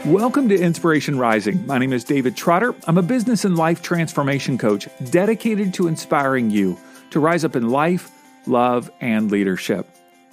Welcome to Inspiration Rising. My name is David Trotter. I'm a business and life transformation coach dedicated to inspiring you to rise up in life, love, and leadership.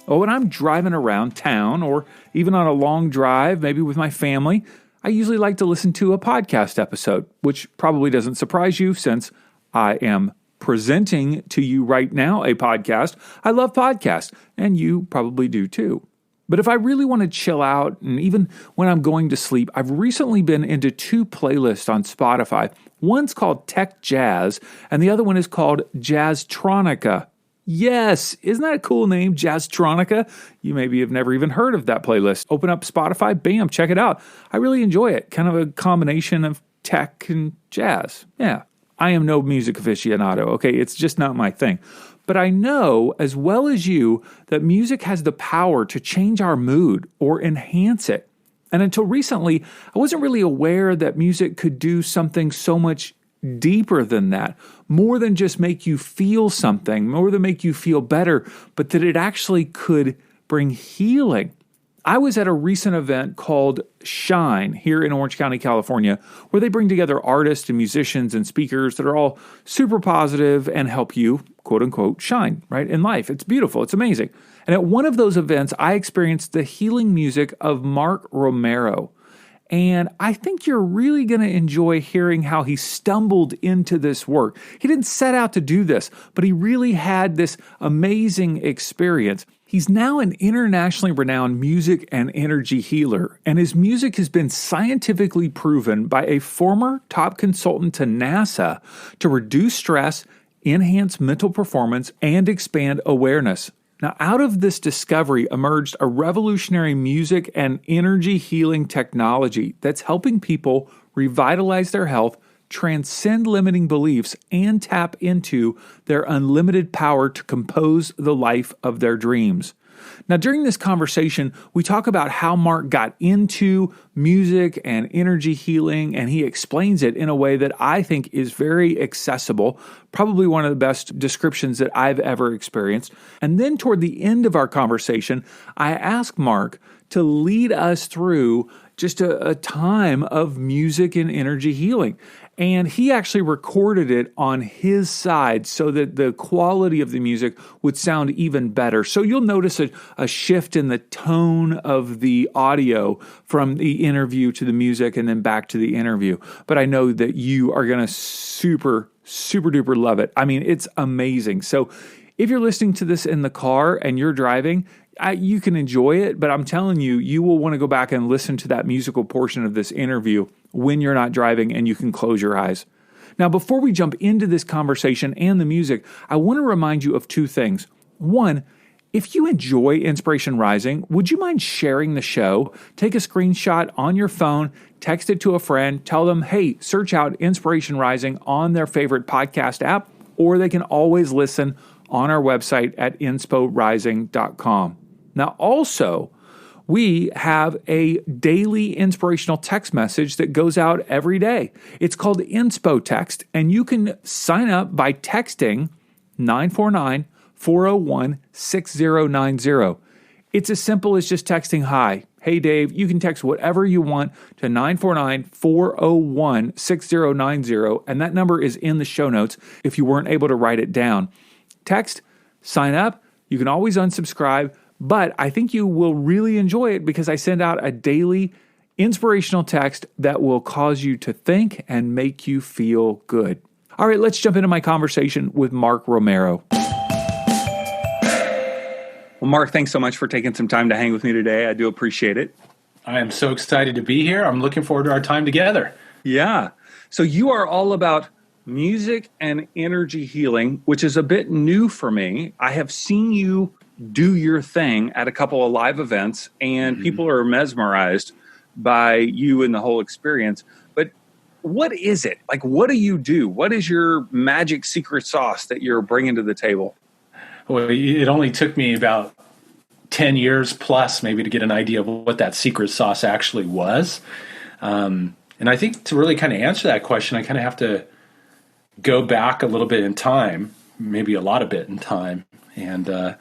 Oh, when I'm driving around town or even on a long drive, maybe with my family, I usually like to listen to a podcast episode, which probably doesn't surprise you since I am presenting to you right now a podcast. I love podcasts, and you probably do too. But if I really want to chill out, and even when I'm going to sleep, I've recently been into two playlists on Spotify. One's called Tech Jazz, and the other one is called Jazztronica. Yes, isn't that a cool name, Jazztronica? You maybe have never even heard of that playlist. Open up Spotify, bam, check it out. I really enjoy it. Kind of a combination of tech and jazz. Yeah, I am no music aficionado, okay? It's just not my thing. But I know, as well as you, that music has the power to change our mood or enhance it. And until recently, I wasn't really aware that music could do something so much deeper than that, more than just make you feel something, more than make you feel better, but that it actually could bring healing. I was at a recent event called Shine here in Orange County, California, where they bring together artists and musicians and speakers that are all super positive and help you, quote unquote, shine, right, in life. It's beautiful. It's amazing. And at one of those events, I experienced the healing music of Mark Romero. And I think you're really going to enjoy hearing how he stumbled into this work. He didn't set out to do this, but he really had this amazing experience. He's now an internationally renowned music and energy healer, and his music has been scientifically proven by a former top consultant to NASA to reduce stress, enhance mental performance, and expand awareness. Now, out of this discovery emerged a revolutionary music and energy healing technology that's helping people revitalize their health, transcend limiting beliefs, and tap into their unlimited power to compose the life of their dreams. Now, during this conversation, we talk about how Mark got into music and energy healing, and he explains it in a way that I think is very accessible, probably one of the best descriptions that I've ever experienced. And then toward the end of our conversation, I ask Mark to lead us through just a time of music and energy healing. And he actually recorded it on his side so that the quality of the music would sound even better. So you'll notice a shift in the tone of the audio from the interview to the music and then back to the interview. But I know that you are going to super duper love it. I mean, it's amazing. So if you're listening to this in the car and you're driving, you can enjoy it, but I'm telling you, you will want to go back and listen to that musical portion of this interview when you're not driving and you can close your eyes. Now, before we jump into this conversation and the music, I want to remind you of two things. One, if you enjoy Inspiration Rising, would you mind sharing the show? Take a screenshot on your phone, text it to a friend, tell them, hey, search out Inspiration Rising on their favorite podcast app, or they can always listen on our website at insporising.com. Now, also, we have a daily inspirational text message that goes out every day. It's called INSPOTEXT, and you can sign up by texting 949-401-6090. It's as simple as just texting hi. Hey, Dave, you can text whatever you want to 949-401-6090, and that number is in the show notes if you weren't able to write it down. Text, sign up. You can always unsubscribe, but I think you will really enjoy it because I send out a daily inspirational text that will cause you to think and make you feel good. All right, let's jump into my conversation with Mark Romero. Well, Mark, thanks so much for taking some time to hang with me today. I do appreciate it. I am so excited to be here. I'm looking forward to our time together. Yeah. So you are all about music and energy healing, which is a bit new for me. I have seen you do your thing at a couple of live events, and people are mesmerized by you and the whole experience. But what is it? Like, what do you do? What is your magic secret sauce that you're bringing to the table? Well, it only took me about 10 years plus maybe to get an idea of what that secret sauce actually was. And I think to really kind of answer that question, I kind of have to go back a little bit in time, maybe a lot of bit in time. And,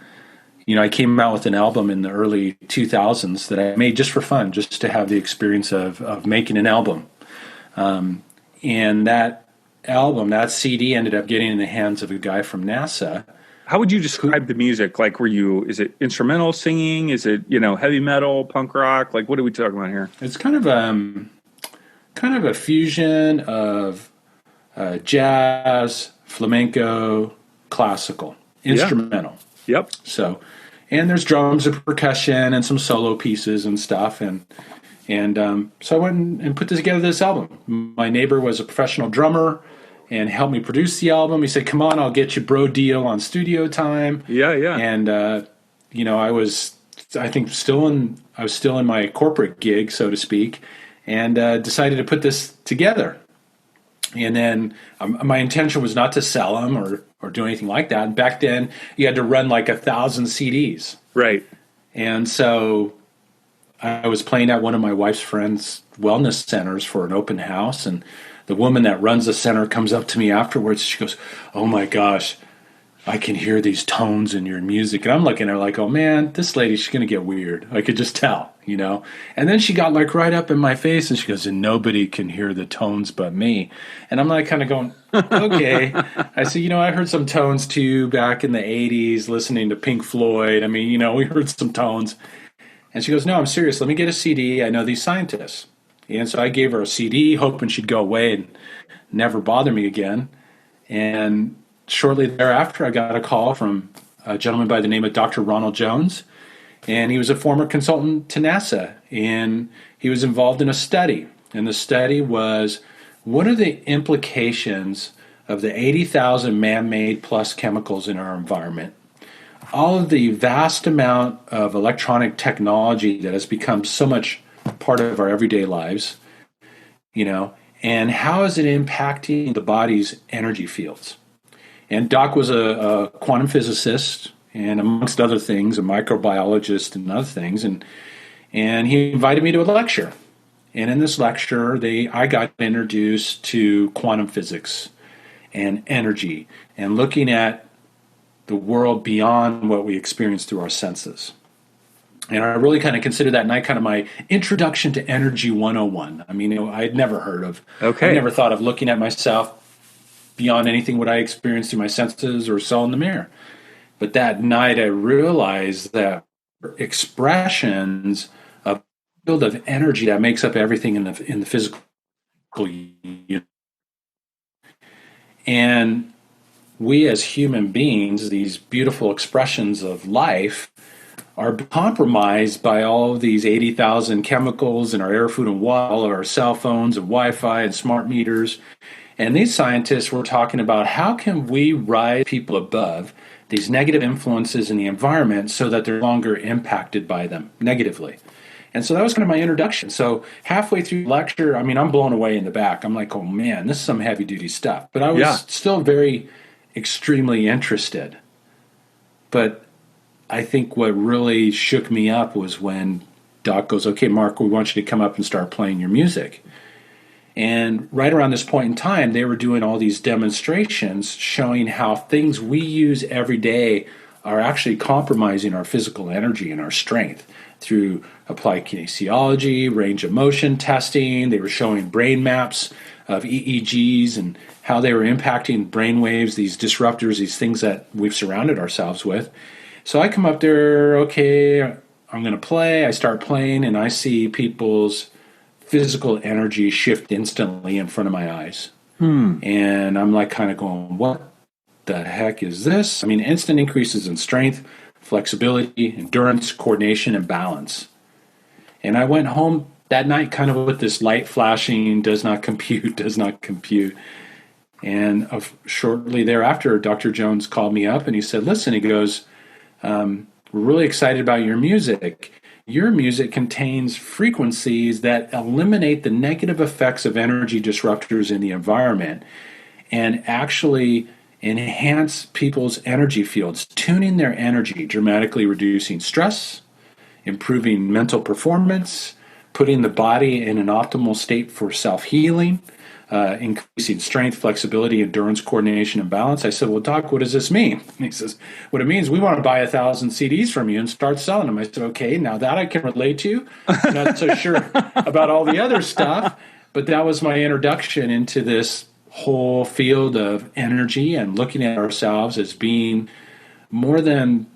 I came out with an album in the early 2000s that I made just for fun, just to have the experience of making an album. And that album, that CD, ended up getting in the hands of a guy from NASA. How would you describe the music? Like, is it instrumental singing? Is it, heavy metal, punk rock? Like, what are we talking about here? It's kind of a fusion of jazz, flamenco, classical, instrumental. Yep. So, and there's drums and percussion and some solo pieces and stuff. And so I went and put together this album. My neighbor was a professional drummer and helped me produce the album. He said, "Come on, I'll get you bro deal on studio time." Yeah, yeah. And I was still in my corporate gig, so to speak, and decided to put this together. And then my intention was not to sell them or do anything like that. And back then, you had to run like 1,000 CDs. Right. And so I was playing at one of my wife's friends' wellness centers for an open house, and the woman that runs the center comes up to me afterwards. She goes, "Oh my gosh, I can hear these tones in your music." And I'm looking at her like, "Oh man, this lady, she's going to get weird." I could just tell, And then she got like right up in my face and she goes, "And nobody can hear the tones but me." And I'm like kind of going, okay. I said, I heard some tones too back in the 80s listening to Pink Floyd. I mean, we heard some tones. And she goes, "No, I'm serious. Let me get a CD. I know these scientists." And so I gave her a CD, hoping she'd go away and never bother me again. And shortly thereafter, I got a call from a gentleman by the name of Dr. Ronald Jones. And he was a former consultant to NASA. And he was involved in a study. And the study was, what are the implications of the 80,000 man-made plus chemicals in our environment? All of the vast amount of electronic technology that has become so much part of our everyday lives, and how is it impacting the body's energy fields? And Doc was a quantum physicist and, amongst other things, a microbiologist and other things. And he invited me to a lecture. And in this lecture, I got introduced to quantum physics and energy and looking at the world beyond what we experience through our senses. And I really kind of consider that night kind of my introduction to Energy 101. I mean, I'd never heard of, I never thought of looking at myself beyond anything what I experienced through my senses or saw in the mirror. But that night I realized that expressions of a field of energy that makes up everything in the physical unit. And we as human beings, these beautiful expressions of life, are compromised by all of these 80,000 chemicals in our air, food, and water, all of our cell phones and Wi-Fi and smart meters. And these scientists were talking about how can we rise people above these negative influences in the environment so that they're no longer impacted by them negatively. And so that was kind of my introduction. So halfway through the lecture, I mean, I'm blown away in the back. I'm like, oh man, this is some heavy duty stuff. But I was still very extremely interested. But I think what really shook me up was when Doc goes, "Okay, Mark, we want you to come up and start playing your music." And right around this point in time, they were doing all these demonstrations showing how things we use every day are actually compromising our physical energy and our strength through applied kinesiology, range of motion testing. They were showing brain maps of EEGs and how they were impacting brain waves, these disruptors, these things that we've surrounded ourselves with. So I come up there, okay, I'm going to play. I start playing, and I see people's physical energy shift instantly in front of my eyes. And I'm like kind of going, what the heck is this? I mean, instant increases in strength, flexibility, endurance, coordination, and balance. And I went home that night kind of with this light flashing, does not compute, does not compute. And shortly thereafter, Dr. Jones called me up and he said, listen, he goes, we're really excited about your music. Your music contains frequencies that eliminate the negative effects of energy disruptors in the environment and actually enhance people's energy fields, tuning their energy, dramatically reducing stress, improving mental performance, putting the body in an optimal state for self-healing, increasing strength, flexibility, endurance, coordination, and balance. I said, well, Doc, what does this mean? And he says, what it means, we want to buy 1,000 CDs from you and start selling them. I said, okay, now that I can relate to. I'm not so sure about all the other stuff, but that was my introduction into this whole field of energy and looking at ourselves as being more than,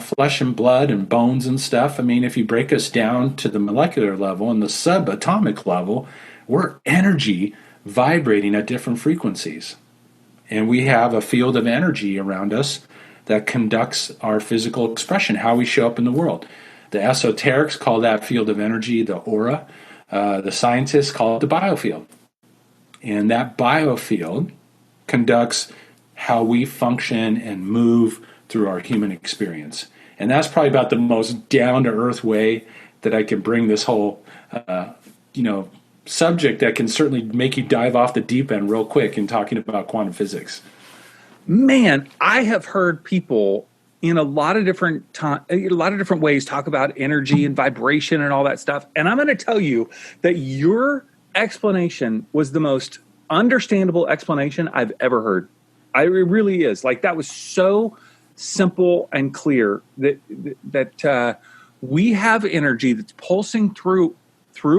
flesh and blood and bones and stuff. I mean, if you break us down to the molecular level and the subatomic level, we're energy vibrating at different frequencies. And we have a field of energy around us that conducts our physical expression, how we show up in the world. The esoterics call that field of energy the aura. The scientists call it the biofield. And that biofield conducts how we function and move through our human experience. And that's probably about the most down-to-earth way that I can bring this whole, subject that can certainly make you dive off the deep end real quick in talking about quantum physics. Man, I have heard people in a lot of different ways talk about energy and vibration and all that stuff. And I'm going to tell you that your explanation was the most understandable explanation I've ever heard. It really is. Like, that was so simple and clear that we have energy that's pulsing through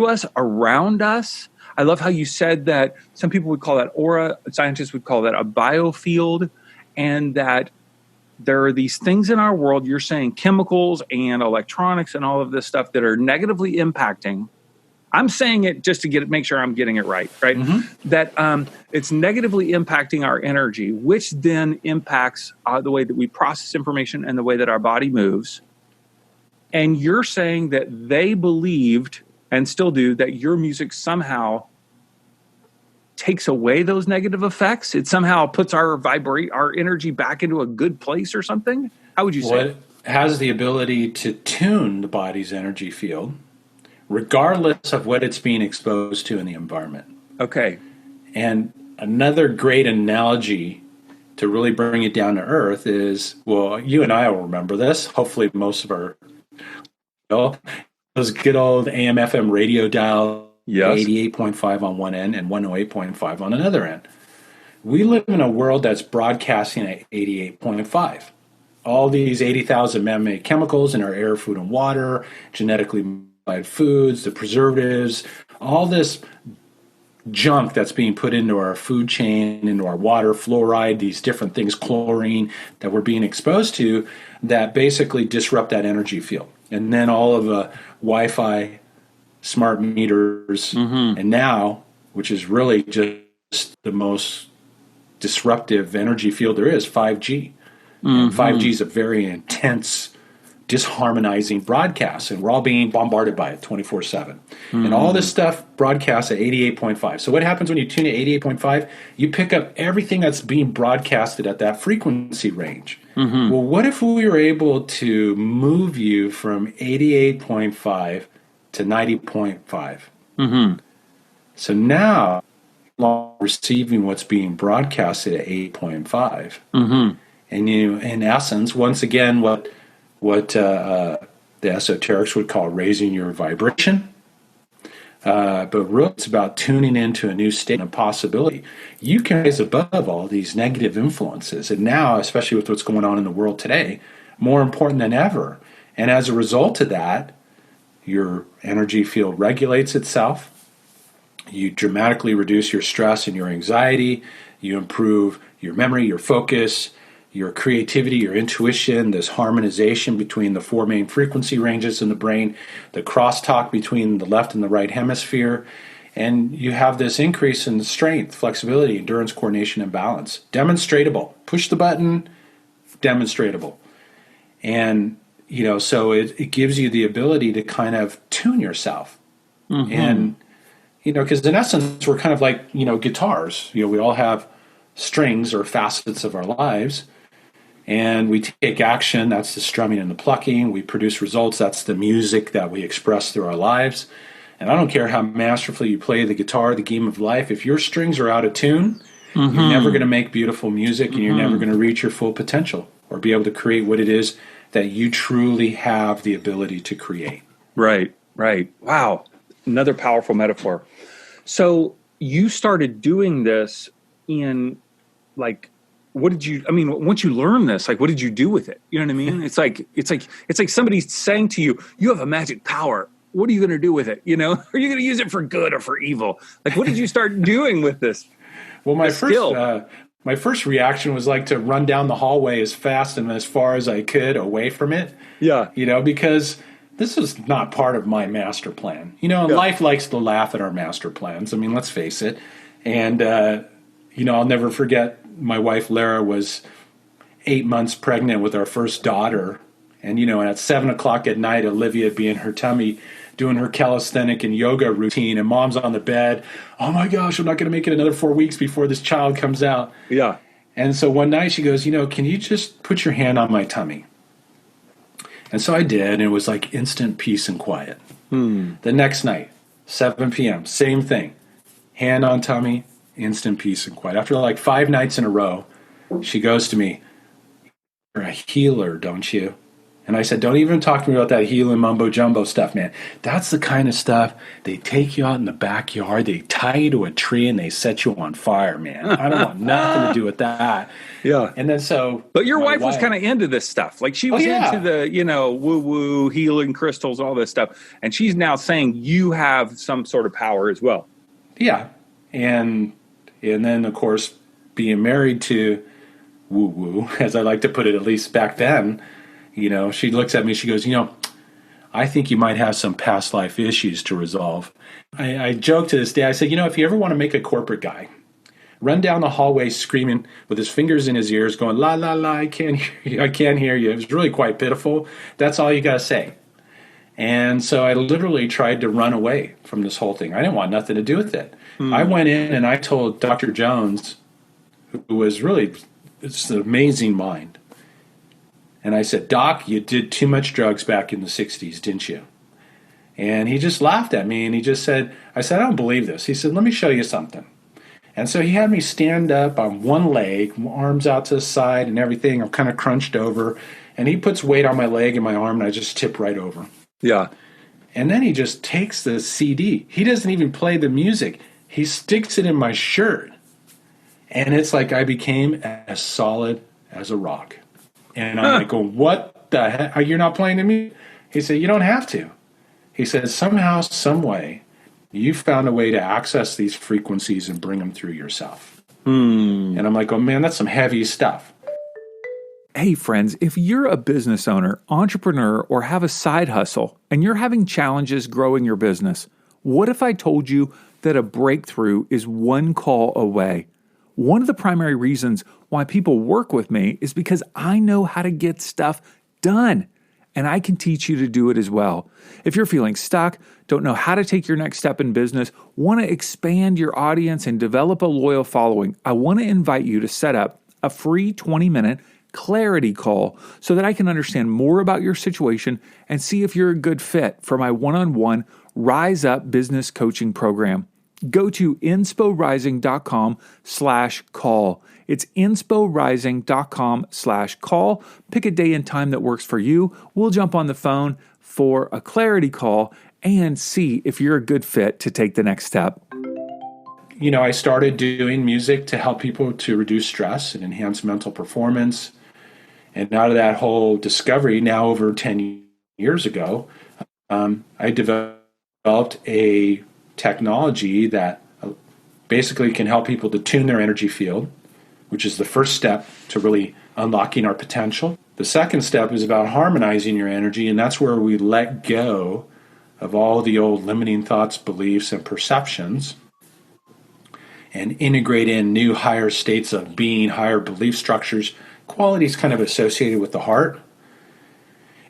us, around us. I love how you said that some people would call that aura, scientists would call that a biofield, and that there are these things in our world, you're saying chemicals and electronics and all of this stuff that are negatively impacting. I'm saying it just to make sure I'm getting it right? Mm-hmm. That it's negatively impacting our energy, which then impacts the way that we process information and the way that our body moves. And you're saying that they believed and still do that your music somehow takes away those negative effects. It somehow puts our energy back into a good place or something. How would you say? It has the ability to tune the body's energy field, regardless of what it's being exposed to in the environment. Okay. And another great analogy to really bring it down to earth is, well, you and I will remember this. Hopefully most of our those good old AM/FM radio dial, yes. 88.5 on one end and 108.5 on another end. We live in a world that's broadcasting at 88.5. All these 80,000 man-made chemicals in our air, food, and water, genetically modified foods, the preservatives, all this junk that's being put into our food chain, into our water, fluoride, these different things, chlorine, that we're being exposed to that basically disrupt that energy field. And then all of the Wi-Fi, smart meters, mm-hmm. and now, which is really just the most disruptive energy field there is, 5G. Mm-hmm. And 5G is a very intense, disharmonizing broadcast, and we're all being bombarded by it 24/7. Mm-hmm. And all this stuff broadcasts at 88.5. So what happens when you tune at 88.5? You pick up everything that's being broadcasted at that frequency range. Mm-hmm. Well, what if we were able to move you from 88.5 to 90.5? Mm-hmm. So now you're receiving what's being broadcasted at 8.5. Mm-hmm. And you, in essence, once again, what the esoterics would call raising your vibration. But really, it's about tuning into a new state of possibility. You can rise above all these negative influences. And now, especially with what's going on in the world today, more important than ever. And as a result of that, your energy field regulates itself. You dramatically reduce your stress and your anxiety. You improve your memory, your focus, your creativity, your intuition, this harmonization between the four main frequency ranges in the brain, the crosstalk between the left and the right hemisphere, and you have this increase in strength, flexibility, endurance, coordination, and balance. Demonstratable. Push the button, demonstratable. And, so it gives you the ability to kind of tune yourself. Mm-hmm. And, because in essence, we're kind of like, guitars. We all have strings or facets of our lives. And we take action, that's the strumming and the plucking. We produce results, that's the music that we express through our lives. And I don't care how masterfully you play the guitar, the game of life, if your strings are out of tune, mm-hmm. you're never going to make beautiful music, and you're never going to reach your full potential or be able to create what it is that you truly have the ability to create. Right. Wow. Another powerful metaphor. So you started doing this in like, what did you, I mean, once you learn this, like, what did you do with it? You know what I mean? It's like somebody saying to you, you have a magic power. What are you going to do with it? You know, are you going to use it for good or for evil? Like, what did you start doing with this? Well, my first reaction was like to run down the hallway as fast and as far as I could away from it. Yeah. You know, because this was not part of my master plan. You know, life likes to laugh at our master plans. I mean, let's face it. And, you know, I'll never forget my wife, Lara, was 8 months pregnant with our first daughter. And, you know, at 7 o'clock at night, Olivia would be in her tummy doing her calisthenic and yoga routine, and mom's on the bed. Oh my gosh, I'm not going to make it another 4 weeks before this child comes out. Yeah. And so one night she goes, you know, can you just put your hand on my tummy? And so I did, and it was like instant peace and quiet. The next night, 7 p.m., same thing. Hand on tummy, instant peace and quiet. After like 5 nights in a row, she goes to me, you're a healer, don't you? And I said, don't even talk to me about that healing mumbo-jumbo stuff, man. That's the kind of stuff they take you out in the backyard, they tie you to a tree, and they set you on fire, man. I don't want nothing to do with that. Yeah. And then so... But your wife was kind of into this stuff. Like, she was into the, you know, woo-woo, healing crystals, all this stuff. And she's now saying you have some sort of power as well. Yeah. And then, of course, being married to woo-woo, as I like to put it, at least back then, you know, she looks at me, she goes, you know, I think you might have some past life issues to resolve. I joke to this day, I said, you know, if you ever want to make a corporate guy run down the hallway screaming with his fingers in his ears going, la, la, la, I can't hear you. It was really quite pitiful. That's all you got to say. And so I literally tried to run away from this whole thing. I didn't want nothing to do with it. I went in and I told Dr. Jones, who was really, it's an amazing mind. And I said, Doc, you did too much drugs back in the 60s, didn't you? And he just laughed at me and he just said, I said, I don't believe this. He said, let me show you something. And so he had me stand up on one leg, arms out to the side and everything. I'm kind of crunched over. And he puts weight on my leg and my arm and I just tip right over. Yeah. And then he just takes the CD. He doesn't even play the music. He sticks it in my shirt. And it's like I became as solid as a rock. And I'm like, going, what the heck? You're not playing the music? He said, you don't have to. He said, somehow, some way, you found a way to access these frequencies and bring them through yourself. And I'm like, oh, man, that's some heavy stuff. Hey, friends, if you're a business owner, entrepreneur, or have a side hustle, and you're having challenges growing your business, what if I told you that a breakthrough is one call away? One of the primary reasons why people work with me is because I know how to get stuff done, and I can teach you to do it as well. If you're feeling stuck, don't know how to take your next step in business, want to expand your audience and develop a loyal following, I want to invite you to set up a free 20-minute clarity call so that I can understand more about your situation and see if you're a good fit for my one-on-one Rise Up business coaching program. Go to insporising.com/call. It's insporising.com/call. Pick a day and time that works for you. We'll jump on the phone for a clarity call and see if you're a good fit to take the next step. You know, I started doing music to help people to reduce stress and enhance mental performance. And out of that whole discovery, now over 10 years ago, I developed a technology that basically can help people to tune their energy field, which is the first step to really unlocking our potential. The second step is about harmonizing your energy, and that's where we let go of all the old limiting thoughts, beliefs, and perceptions and integrate in new higher states of being, higher belief structures, qualities kind of associated with the heart,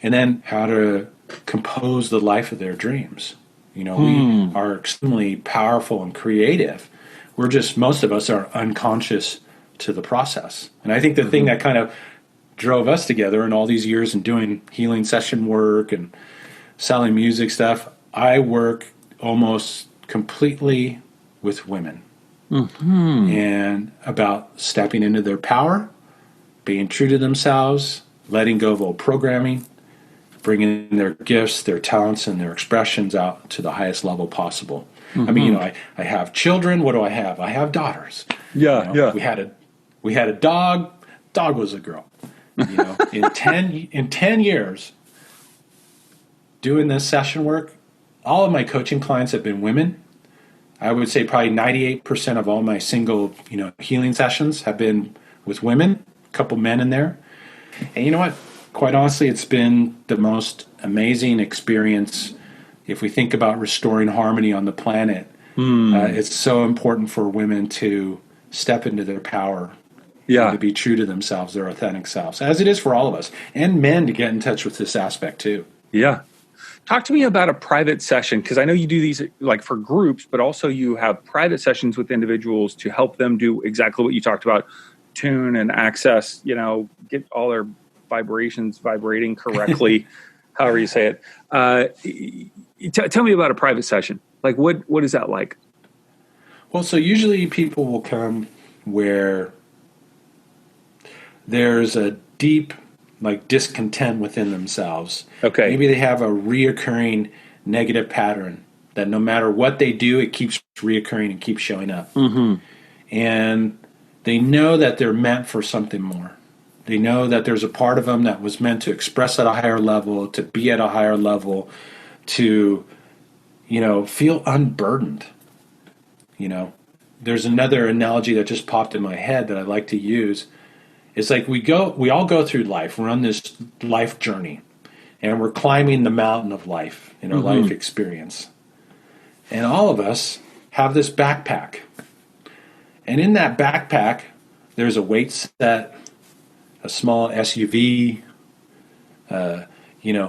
and then how to compose the life of their dreams. You know, we are extremely powerful and creative. We're just, most of us are unconscious to the process. And I think the thing that kind of drove us together in all these years and doing healing session work and selling music stuff, I work almost completely with women. And about stepping into their power, being true to themselves, letting go of old programming, bringing their gifts, their talents, and their expressions out to the highest level possible. I mean, I have children. What do I have? I have daughters. Yeah. We had a dog. Dog was a girl. In 10 years doing this session work, all of my coaching clients have been women. I would say probably 98% of all my single, healing sessions have been with women, a couple men in there. And you know what? Quite honestly, it's been the most amazing experience. If we think about restoring harmony on the planet, it's so important for women to step into their power, to be true to themselves, their authentic selves, as it is for all of us, and men to get in touch with this aspect too. Yeah. Talk to me about a private session, because I know you do these like for groups, but also you have private sessions with individuals to help them do exactly what you talked about, tune and access, get all their vibrations vibrating correctly, however you say it. Tell me about a private session. Like what is that like? Well, so usually people will come where there's a deep discontent within themselves. Okay. Maybe they have a reoccurring negative pattern that no matter what they do, it keeps reoccurring and keeps showing up. And they know that they're meant for something more. They know that there's a part of them that was meant to express at a higher level, to be at a higher level, to, feel unburdened. There's another analogy that just popped in my head that I like to use. It's like we all go through life. We're on this life journey, and we're climbing the mountain of life in our life experience. And all of us have this backpack. And in that backpack, there's a weight set, a small SUV, a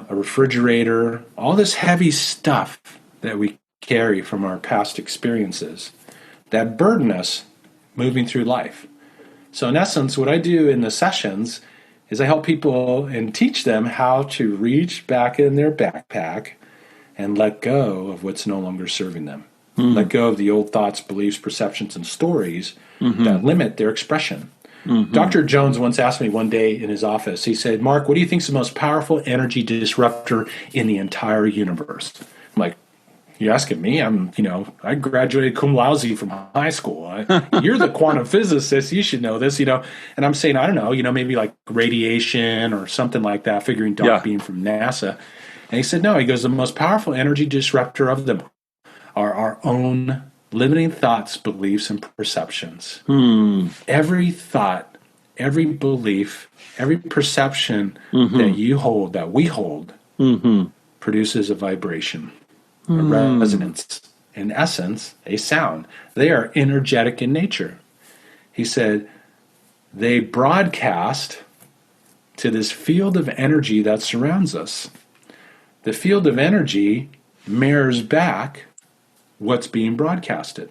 refrigerator, all this heavy stuff that we carry from our past experiences that burden us moving through life. So in essence, what I do in the sessions is I help people and teach them how to reach back in their backpack and let go of what's no longer serving them. Let go of the old thoughts, beliefs, perceptions, and stories that limit their expression. Dr. Jones once asked me one day in his office, he said, "Mark, what do you think is the most powerful energy disruptor in the entire universe?" I'm like, "You asking me? I graduated cum laude from high school. You're the quantum physicist. You should know this, And I'm saying, I don't know, maybe like radiation or something like that, figuring dark beam from NASA. And he said, no, he goes, the most powerful energy disruptor of them are our own limiting thoughts, beliefs, and perceptions. Every thought, every belief, every perception that you hold, that we hold, produces a vibration. A resonance, in essence, a sound. They are energetic in nature. He said they broadcast to this field of energy that surrounds us. The field of energy mirrors back what's being broadcasted.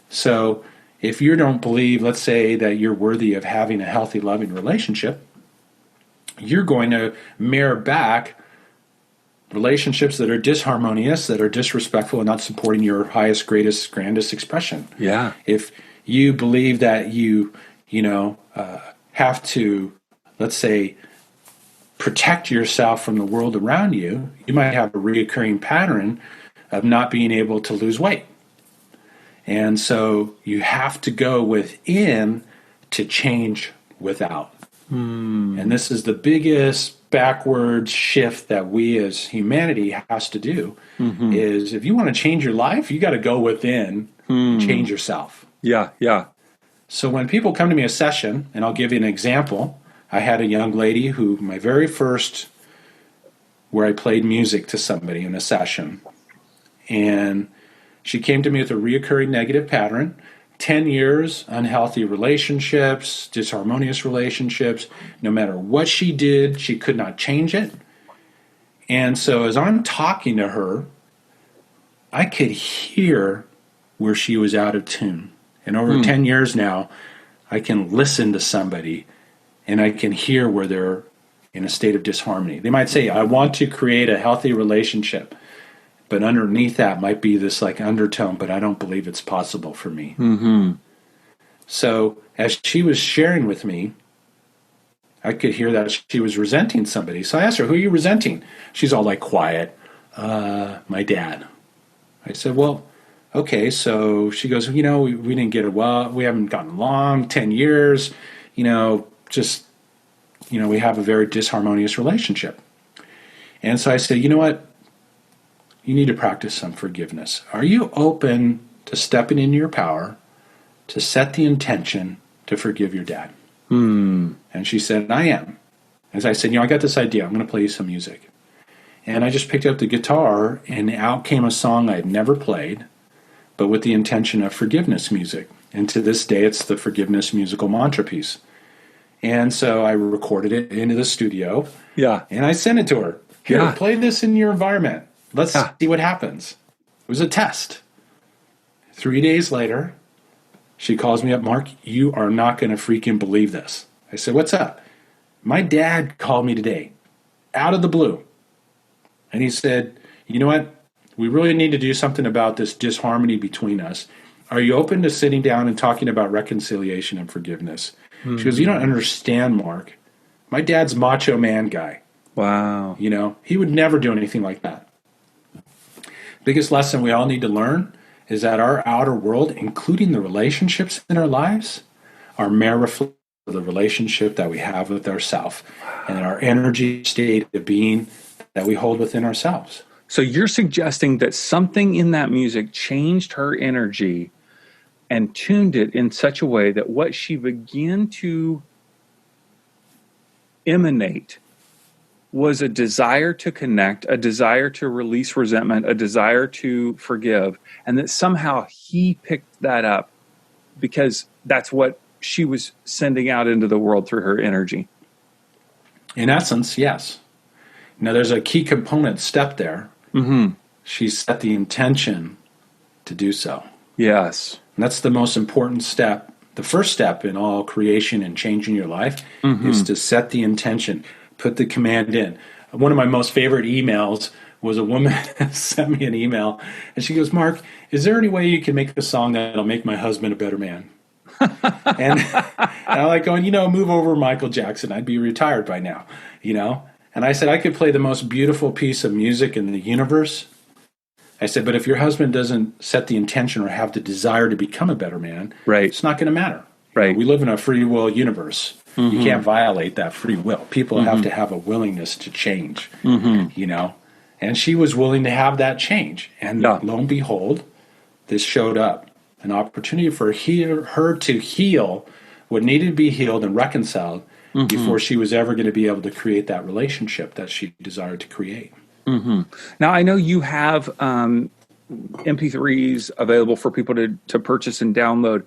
So if you don't believe, let's say, that you're worthy of having a healthy, loving relationship, you're going to mirror back relationships that are disharmonious, that are disrespectful, and not supporting your highest, greatest, grandest expression. Yeah. If you believe that you have to, let's say, protect yourself from the world around you, you might have a reoccurring pattern of not being able to lose weight. And so you have to go within to change without. And this is the biggest backwards shift that we as humanity has to do, is if you want to change your life, you got to go within and change yourself. Yeah. So when people come to me a session, and I'll give you an example, I had a young lady who, my very first, where I played music to somebody in a session, and she came to me with a reoccurring negative pattern, 10 years, unhealthy relationships, disharmonious relationships. No matter what she did, she could not change it. And so as I'm talking to her, I could hear where she was out of tune. And over 10 years now, I can listen to somebody and I can hear where they're in a state of disharmony. They might say, I want to create a healthy relationship. But underneath that might be this undertone, but I don't believe it's possible for me. So as she was sharing with me, I could hear that she was resenting somebody. So I asked her, who are you resenting? She's all like quiet. My dad. I said, well, okay. So she goes, we didn't get it well. We haven't gotten along 10 years, we have a very disharmonious relationship. And so I said, you know what? You need to practice some forgiveness. Are you open to stepping into your power to set the intention to forgive your dad? And she said, I am. As I said, I got this idea. I'm going to play you some music. And I just picked up the guitar, and out came a song I'd never played, but with the intention of forgiveness music. And to this day, it's the forgiveness musical mantra piece. And so I recorded it into the studio. Yeah. And I sent it to her. Here, play this in your environment. Let's see what happens. It was a test. 3 days later, she calls me up, Mark, you are not going to freaking believe this. I said, what's up? My dad called me today, out of the blue. And he said, you know what? We really need to do something about this disharmony between us. Are you open to sitting down and talking about reconciliation and forgiveness? She goes, you don't understand, Mark. My dad's macho man guy. Wow. He would never do anything like that. Biggest lesson we all need to learn is that our outer world, including the relationships in our lives, are mere reflection of the relationship that we have with ourselves and our energy state of being that we hold within ourselves. So you're suggesting that something in that music changed her energy and tuned it in such a way that what she began to emanate was a desire to connect, a desire to release resentment, a desire to forgive, and that somehow he picked that up because that's what she was sending out into the world through her energy. In essence, yes. Now, there's a key component step there. She set the intention to do so. Yes. And that's the most important step. The first step in all creation and changing your life is to set the intention, put the command in. One of my most favorite emails was a woman sent me an email, and she goes, Mark, is there any way you can make a song that'll make my husband a better man? and I'm like going, move over Michael Jackson. I'd be retired by now, And I said, I could play the most beautiful piece of music in the universe. I said, but if your husband doesn't set the intention or have the desire to become a better man, it's not going to matter. Right. We live in a free will universe. You can't violate that free will. People have to have a willingness to change, And she was willing to have that change. And lo and behold, this showed up. An opportunity for her to heal what needed to be healed and reconciled before she was ever going to be able to create that relationship that she desired to create. Now, I know you have MP3s available for people to purchase and download.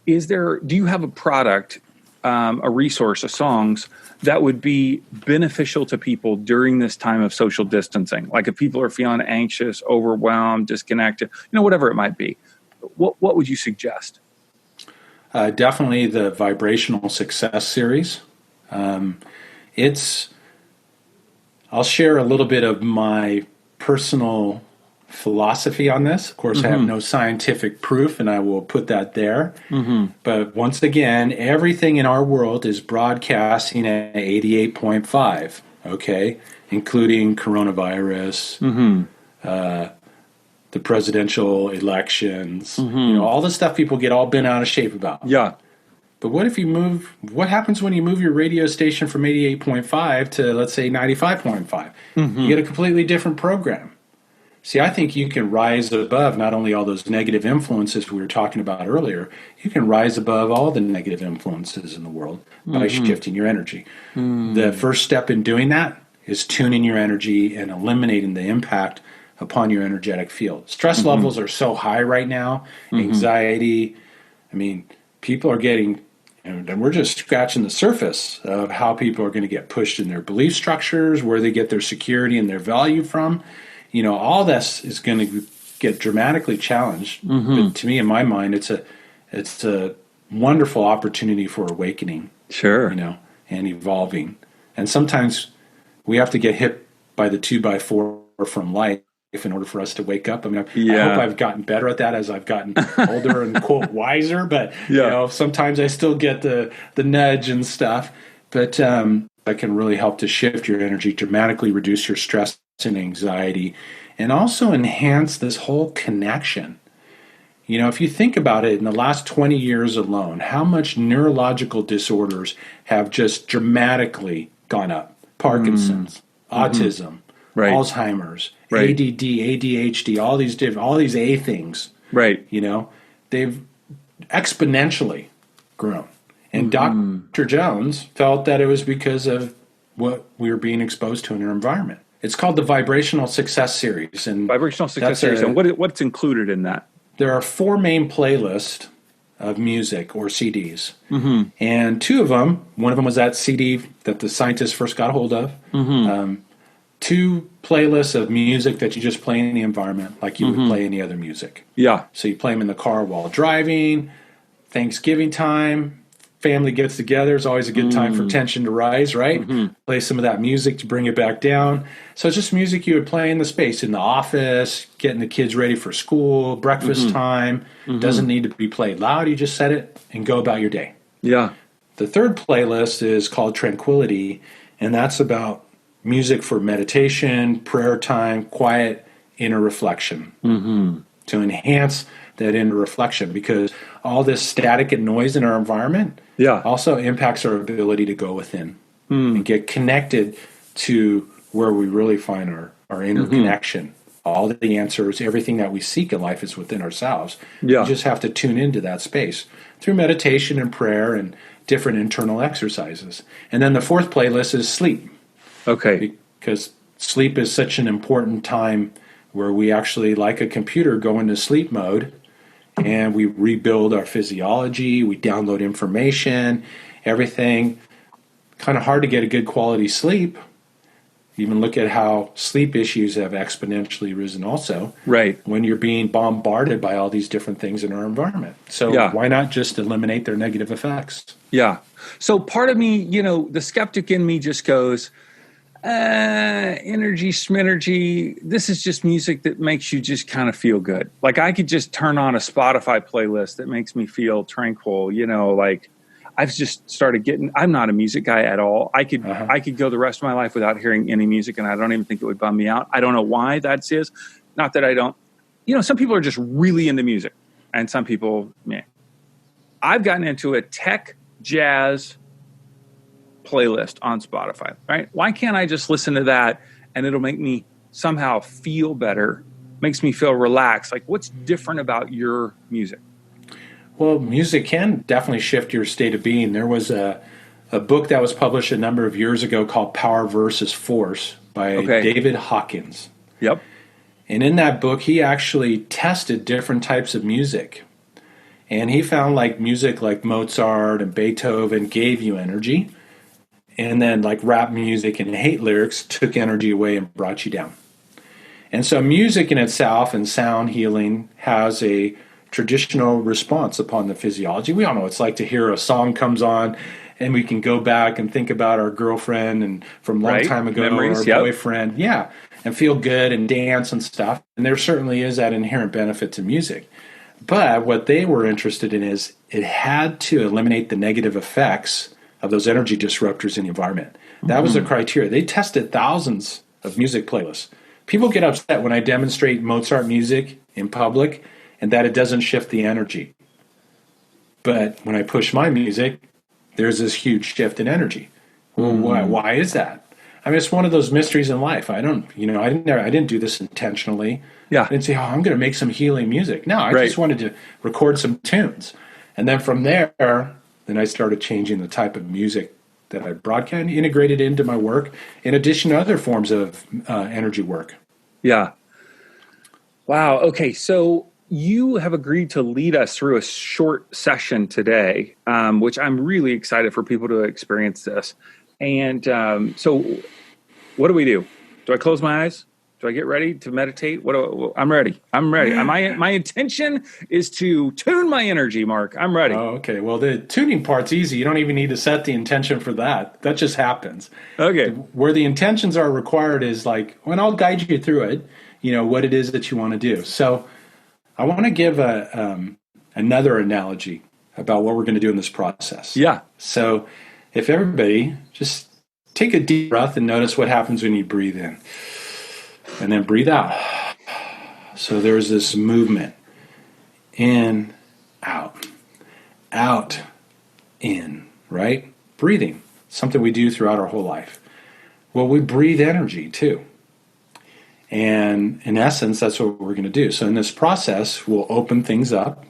Do you have a product, a resource of songs that would be beneficial to people during this time of social distancing? Like if people are feeling anxious, overwhelmed, disconnected, whatever it might be. What would you suggest? Definitely the Vibrational Success series. I'll share a little bit of my personal philosophy on this. Of course, I have no scientific proof, and I will put that there. But once again, everything in our world is broadcasting at 88.5, okay, including coronavirus, the presidential elections, all the stuff people get all bent out of shape about. Yeah. But what happens when you move your radio station from 88.5 to, let's say, 95.5? You get a completely different program. See, I think you can rise above not only all those negative influences we were talking about earlier, you can rise above all the negative influences in the world by shifting your energy. The first step in doing that is tuning your energy and eliminating the impact upon your energetic field. Stress levels are so high right now, anxiety. I mean, people are getting, and we're just scratching the surface of how people are going to get pushed in their belief structures, where they get their security and their value from. All this is going to get dramatically challenged. But to me, in my mind, it's a wonderful opportunity for awakening. Sure. And evolving. And sometimes we have to get hit by the 2x4 from life in order for us to wake up. I mean, I hope I've gotten better at that as I've gotten older and quote wiser. But sometimes I still get the nudge and stuff. but that can really help to shift your energy, dramatically reduce your stress and anxiety, and also enhance this whole connection. You know, if you think about it, in the last 20 years alone, how much neurological disorders have just dramatically gone up? Parkinson's, autism, Alzheimer's, ADD, ADHD, all these A things. Right. You know, they've exponentially grown. And Dr. Jones felt that it was because of what we were being exposed to in our environment. It's called the Vibrational Success Series. And Vibrational Success Series. And what's included in that? There are 4 main playlists of music or CDs. And 2 of them, one of them was that CD that the scientists first got a hold of. 2 playlists of music that you just play in the environment like you would play any other music. Yeah. So you play them in the car while driving, Thanksgiving time, family gets together. It's always a good time for tension to rise, right? Play some of that music to bring it back down. So it's just music you would play in the space, in the office, getting the kids ready for school, breakfast time. Doesn't need to be played loud. You just set it and go about your day. Yeah. The third playlist is called Tranquility, and that's about music for meditation, prayer time, quiet inner reflection to enhance that inner reflection, because all this static and noise in our environment also impacts our ability to go within and get connected to where we really find our inner connection. All the answers, everything that we seek in life is within ourselves. We just have to tune into that space through meditation and prayer and different internal exercises. And then the fourth playlist is sleep. Okay. Because sleep is such an important time where we actually, like a computer, go into sleep mode and we rebuild our physiology, we download information, everything. Kind of hard to get a good quality sleep. Even look at how sleep issues have exponentially risen also. Right. When you're being bombarded by all these different things in our environment. So why not just eliminate their negative effects? Yeah. So part of me, you know, the skeptic in me just goes, energy, schminergy, this is just music that makes you just kind of feel good. Like I could just turn on a Spotify playlist that makes me feel tranquil, you know, like I've just started getting, I'm not a music guy at all. I could go the rest of my life without hearing any music and I don't even think it would bum me out. I don't know why that is. Not that I don't, you know, some people are just really into music and some people, meh. I've gotten into a tech jazz playlist on Spotify, right? Why can't I just listen to that and it'll make me somehow feel better, makes me feel relaxed? Like what's different about your music? Well, music can definitely shift your state of being. There was a book that was published a number of years ago called Power versus Force by David Hawkins. Yep. And in that book, he actually tested different types of music. And he found like music like Mozart and Beethoven gave you energy. And then like rap music and hate lyrics took energy away and brought you down. And so music in itself and sound healing has a traditional response upon the physiology. We all know what it's like to hear a song comes on and we can go back and think about our girlfriend and from a long time ago, memories, or our boyfriend, and feel good and dance and stuff. And there certainly is that inherent benefit to music. But what they were interested in is it had to eliminate the negative effects of those energy disruptors in the environment. That was the criteria. They tested thousands of music playlists. People get upset when I demonstrate Mozart music in public and that it doesn't shift the energy. But when I push my music, there's this huge shift in energy. Well, why is that? I mean, it's one of those mysteries in life. I didn't do this intentionally. I didn't say, I'm going to make some healing music. No, I just wanted to record some tunes. And then from there, then I started changing the type of music that I broadcast, integrated into my work, in addition to other forms of energy work. Yeah. Wow. Okay. So you have agreed to lead us through a short session today, which I'm really excited for people to experience this. And so what do we do? Do I close my eyes? Do I get ready to meditate? I'm ready. My intention is to tune my energy, Mark. I'm ready. Oh, okay. Well, the tuning part's easy. You don't even need to set the intention for that. That just happens. Okay. Where the intentions are required is like, when I'll guide you through it, you know, what it is that you want to do. So I want to give another analogy about what we're going to do in this process. Yeah. So if everybody just take a deep breath and notice what happens when you breathe in and then breathe out. So there's this movement. In, out, out, in, right? Breathing, something we do throughout our whole life. Well, we breathe energy too. And in essence, that's what we're going to do. So in this process, we'll open things up.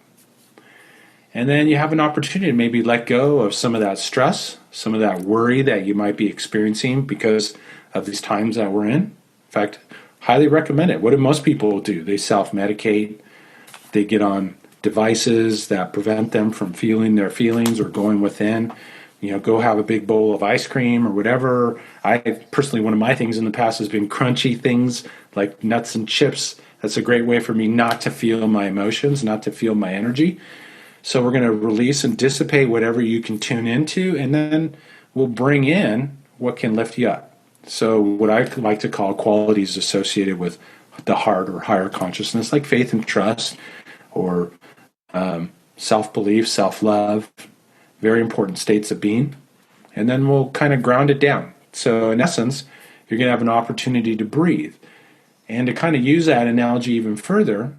And then you have an opportunity to maybe let go of some of that stress, some of that worry that you might be experiencing because of these times that we're in. In fact, highly recommend it. What do most people do? They self-medicate. They get on devices that prevent them from feeling their feelings or going within. Go have a big bowl of ice cream or whatever. I personally, one of my things in the past has been crunchy things like nuts and chips. That's a great way for me not to feel my emotions, not to feel my energy. So we're going to release and dissipate whatever you can tune into, and then we'll bring in what can lift you up. So what I like to call qualities associated with the heart or higher consciousness, like faith and trust, or self-belief, self-love, very important states of being. And then we'll kind of ground it down. So in essence, you're going to have an opportunity to breathe. And to kind of use that analogy even further,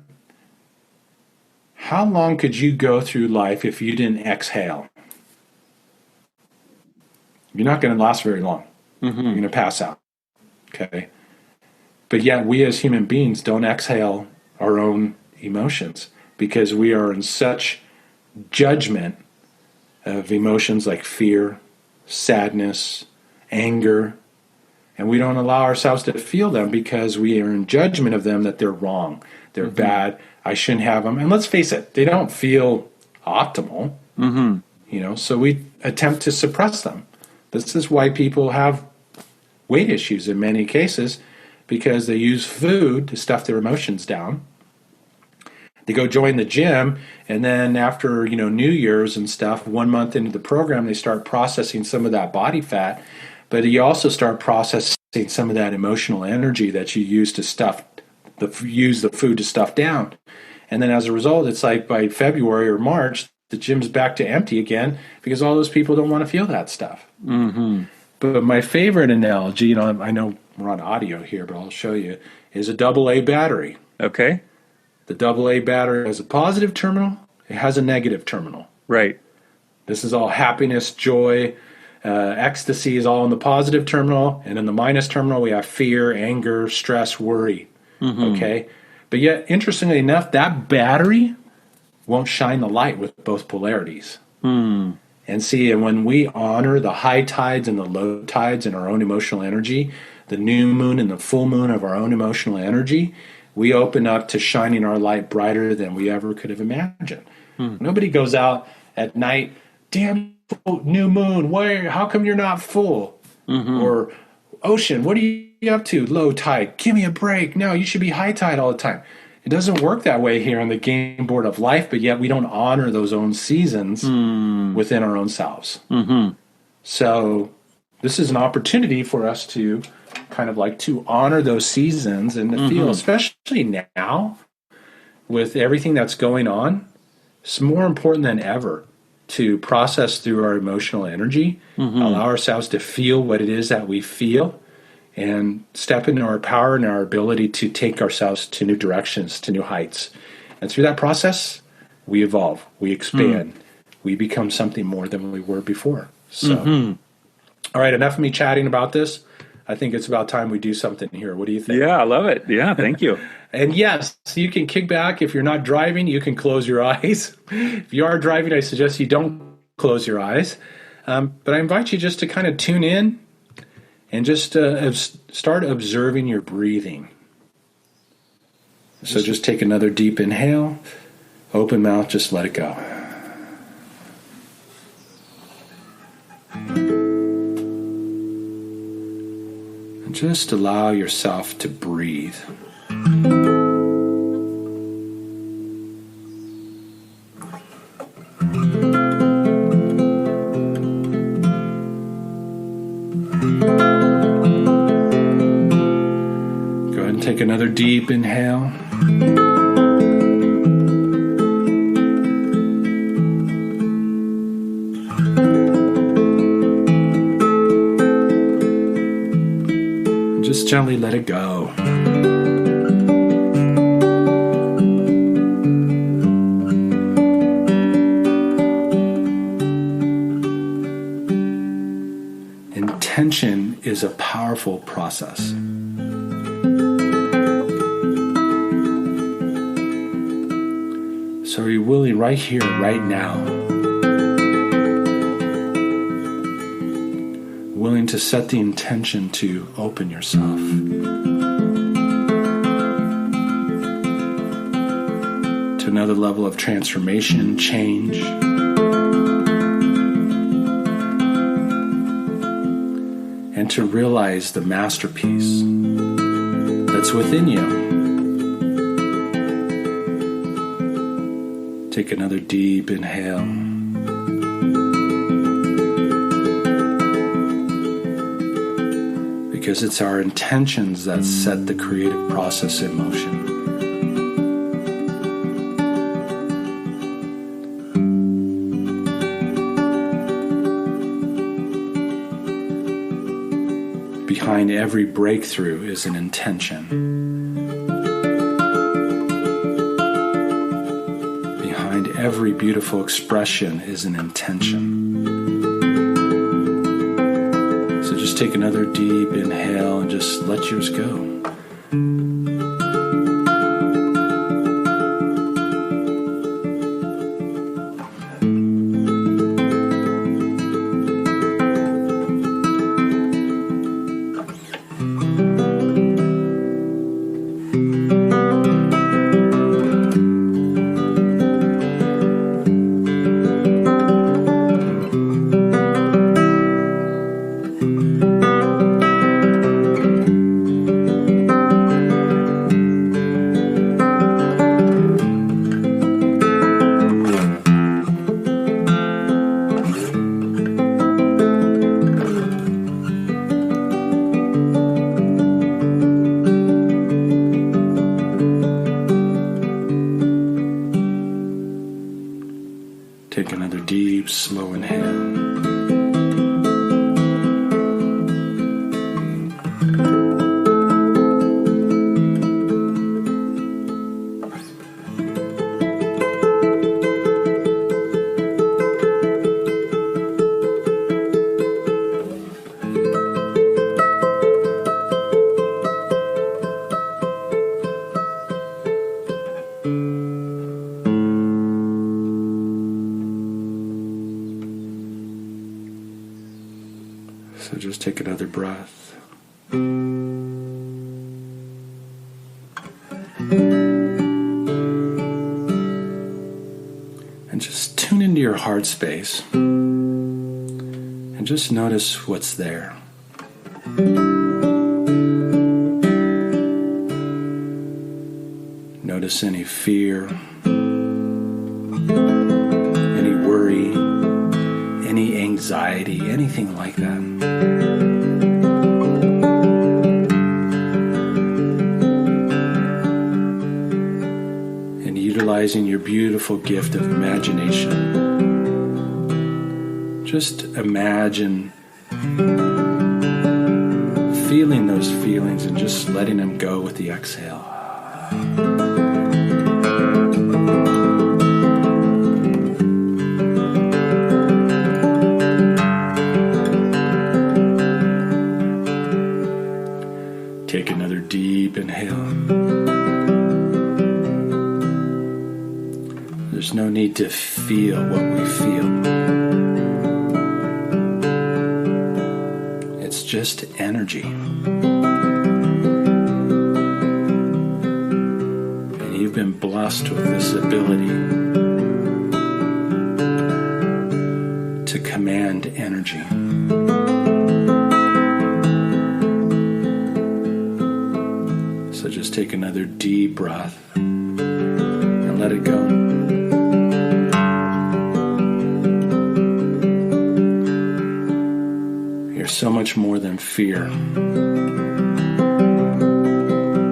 how long could you go through life if you didn't exhale? You're not going to last very long. Mm-hmm. You're going to pass out. Okay? But yet we as human beings don't exhale our own emotions because we are in such judgment of emotions like fear, sadness, anger, and we don't allow ourselves to feel them because we are in judgment of them that they're wrong, they're bad, I shouldn't have them. And let's face it, they don't feel optimal, so we attempt to suppress them. This is why people have weight issues in many cases, because they use food to stuff their emotions down. They go join the gym, and then after, New Year's and stuff, 1 month into the program, they start processing some of that body fat, but you also start processing some of that emotional energy that you use to use the food to stuff down. And then as a result, it's like by February or March, the gym's back to empty again because all those people don't want to feel that stuff. Mm-hmm. But my favorite analogy, I know we're on audio here, but I'll show you, is a AA battery. Okay. The AA battery has a positive terminal. It has a negative terminal. Right. This is all happiness, joy, ecstasy is all in the positive terminal. And in the minus terminal, we have fear, anger, stress, worry. Mm-hmm. Okay. But yet, interestingly enough, that battery won't shine the light with both polarities. Mm. And when we honor the high tides and the low tides in our own emotional energy, the new moon and the full moon of our own emotional energy, we open up to shining our light brighter than we ever could have imagined. Nobody goes out at night, damn new moon, how come you're not full? Mm-hmm. Or ocean, what are you up to? Low tide, give me a break. No, you should be high tide all the time. It doesn't work that way here on the game board of life, but yet we don't honor those own seasons within our own selves. Mm-hmm. So this is an opportunity for us to kind of like to honor those seasons and to feel, especially now with everything that's going on, it's more important than ever to process through our emotional energy, allow ourselves to feel what it is that we feel, and step into our power and our ability to take ourselves to new directions, to new heights. And through that process, we evolve, we expand, we become something more than we were before. So, all right, enough of me chatting about this. I think it's about time we do something here. What do you think? Yeah, I love it. Yeah, thank you. And yes, you can kick back. If you're not driving, you can close your eyes. If you are driving, I suggest you don't close your eyes. But I invite you just to kind of tune in and just start observing your breathing. So just take another deep inhale, open mouth, just let it go. And just allow yourself to breathe. Take another deep inhale. gently let it go. Intention is a powerful process. So are you willing right here, right now, willing to set the intention to open yourself? To another level of transformation, change. And to realize the masterpiece that's within you. Take another deep inhale. Because it's our intentions that set the creative process in motion. Behind every breakthrough is an intention. Behind every beautiful expression is an intention. So just take another deep inhale and just let yours go. Take another deep, slow inhale. So just take another breath. And just tune into your heart space. And just notice what's there. Notice any fear, any worry, any anxiety, anything like that. And utilizing your beautiful gift of imagination, just imagine feeling those feelings and just letting them go with the exhale. Take another deep inhale. There's no need to feel what we feel. It's just energy. And you've been blessed with this ability to command energy. So just take another deep breath and let it go. You're so much more than fear,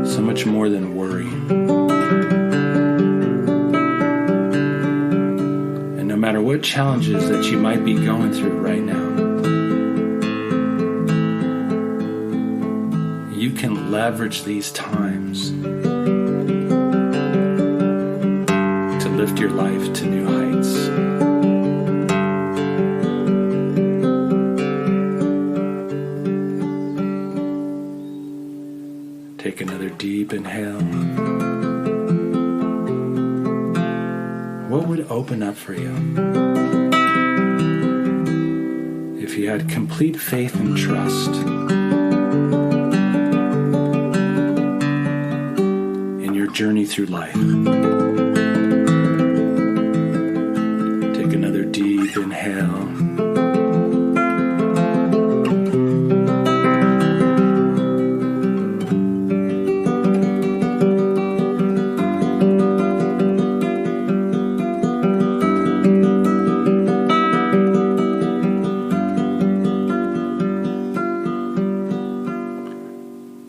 so much more than worry. And no matter what challenges that you might be going through right now, you can leverage these times to lift your life to new heights. Take another deep inhale. What would open up for you if you had complete faith and trust in your journey through life? Take another deep inhale.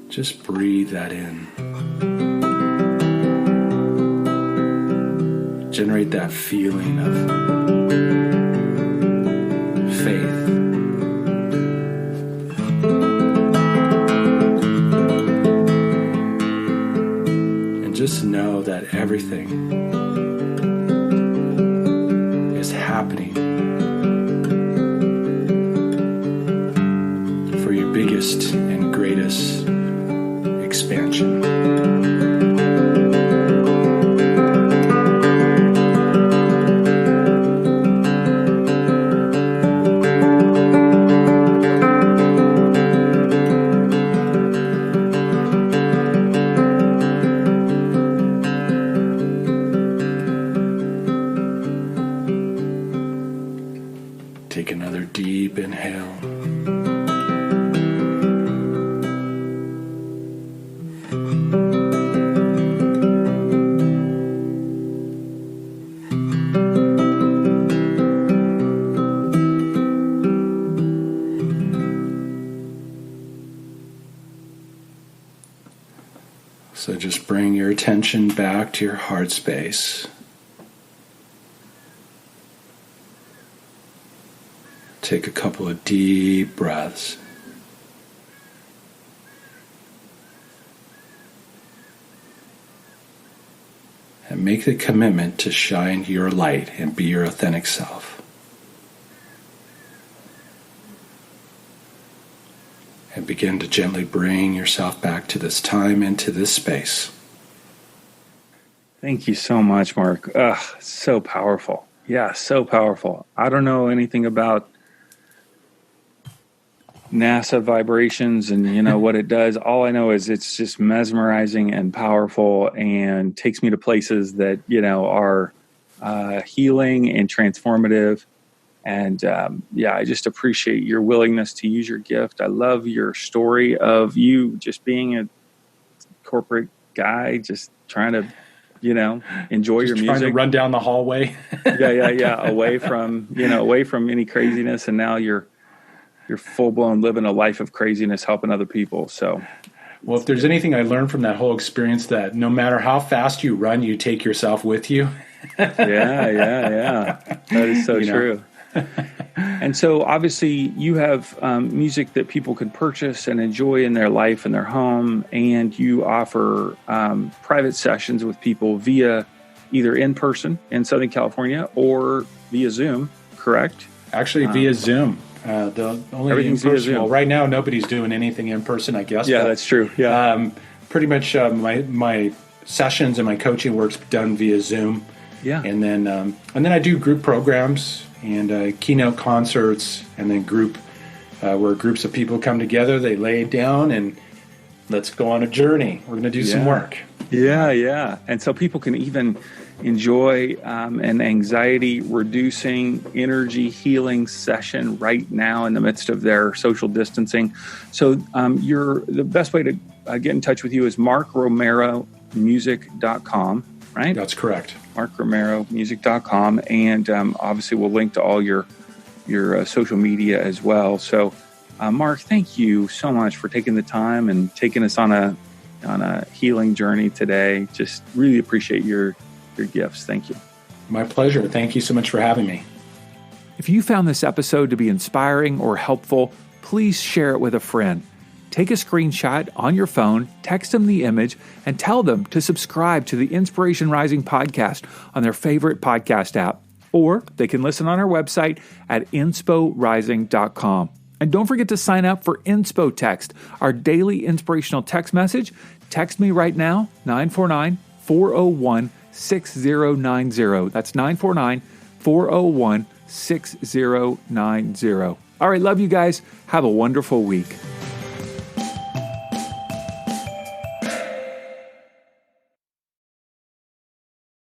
Just breathe that in. Generate that feeling of faith. And just know that everything is happening for your biggest and greatest expansion. Take another deep inhale. So just bring your attention back to your heart space. Take a couple of deep breaths. And make the commitment to shine your light and be your authentic self. And begin to gently bring yourself back to this time and to this space. Thank you so much, Mark. So powerful. Yeah, so powerful. I don't know anything about NASA vibrations and what it does. All I know is it's just mesmerizing and powerful and takes me to places that are healing and transformative. And I just appreciate your willingness to use your gift. I love your story of you just being a corporate guy, just trying to enjoy your music, trying to run down the hallway. away from any craziness, and now you're full-blown living a life of craziness, helping other people. So, well, if there's anything I learned from that whole experience, that no matter how fast you run, you take yourself with you. Yeah. That is so true. And so obviously you have music that people can purchase and enjoy in their life and their home, and you offer private sessions with people via either in person in Southern California or via Zoom, correct? Actually, via Zoom. The only everything's via Zoom. Well, right now nobody's doing anything in person, I guess. Yeah, that's true. Yeah, pretty much my sessions and my coaching work's done via Zoom. Yeah, and then I do group programs and keynote concerts, and then where groups of people come together, they lay it down, and let's go on a journey. We're going to do some work. Yeah. And so people can even enjoy an anxiety-reducing, energy healing session right now in the midst of their social distancing. So the best way to get in touch with you is markromeromusic.com, right? That's correct. markromeromusic.com, and obviously we'll link to all your social media as well. So, Mark, thank you so much for taking the time and taking us on a healing journey today. Just really appreciate your gifts. Thank you. My pleasure. Thank you so much for having me. If you found this episode to be inspiring or helpful, please share it with a friend. take a screenshot on your phone, text them the image, and tell them to subscribe to the Inspiration Rising podcast on their favorite podcast app. Or they can listen on our website at insporising.com. And don't forget to sign up for INSPOTEXT, our daily inspirational text message. Text me right now, 949-401-6090. That's 949-401-6090. All right, love you guys. Have a wonderful week.